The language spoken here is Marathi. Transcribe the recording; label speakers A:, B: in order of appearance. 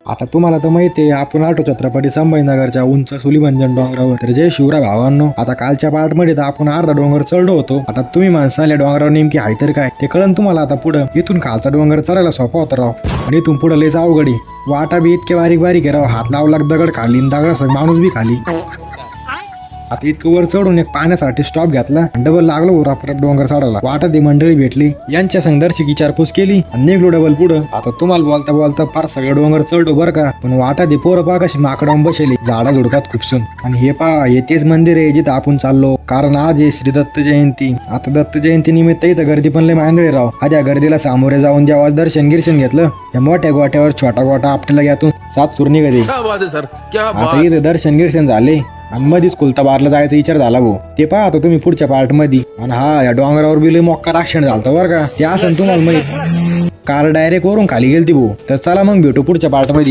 A: आता तुम्हाला तर माहिती आहे आपण आठो छत्रपती संभाजीनगरच्या उंच सुलीमंजन डोंगरावर. तर जे शिवराय भावांनो, आता कालच्या पार्ट मध्ये तर आपण अर्धा डोंगर चढलो होतो. आता तुम्ही माणसाला डोंगरावर नेमकी आहे तर काय ते कळन तुम्हाला आता पुढं. इथून खालचा डोंगर चढायला सोपा होता राव, आणि इथून पुढे लयच अवघड आहे. वाटा बी इतके बारीक बारीक आहे राव, हात लावला दगड खाली दगड माणूस बी खाली. आता इतकं वर चढून एक पाण्यासाठी स्टॉप घेतला, डबल लागलो वर परत डोंगर चढायला. वाटत ही मंडळी भेटली, यांच्या संघर्षिक विचारपूस केली आणि निघलो डबल पुढं. आता तुम्हाला बोलता बोलता फार सगळं डोंगर चढलो बरं का, पण वाटा दे पोरं पा कशी माकडावून बसली झाडा झुडपात खुपसून. आणि हे पा हे तेच मंदिर आहे जिथं आपण चाललो, कारण आज आहे श्री दत्त जयंती. आता दत्त जयंती निमित्त इथं गर्दी पण लय मांदळे राव. आज या गर्दीला सामोरे जाऊन जेव्हा दर्शन गिर्शन घेतलं, या मोठ्या गोट्यावर छोटा गोटा आपल्याला यातून 7 चूर निघते. आता इथं दर्शन गिर्शन झाले आणि मधीच कुलताबारला जायचा विचार झाला भाऊ. ते पहा आता तुम्ही पुढच्या पार्ट मध्ये. आणि हा या डोंगरावर बिल मोक्का राक्षण झालतं बरं का, ते असं तुम्हाला माहित. कार डायरेक्ट वरून खाली गेलती भाऊ. तर चला मग भेटू पुढच्या पार्ट मध्ये.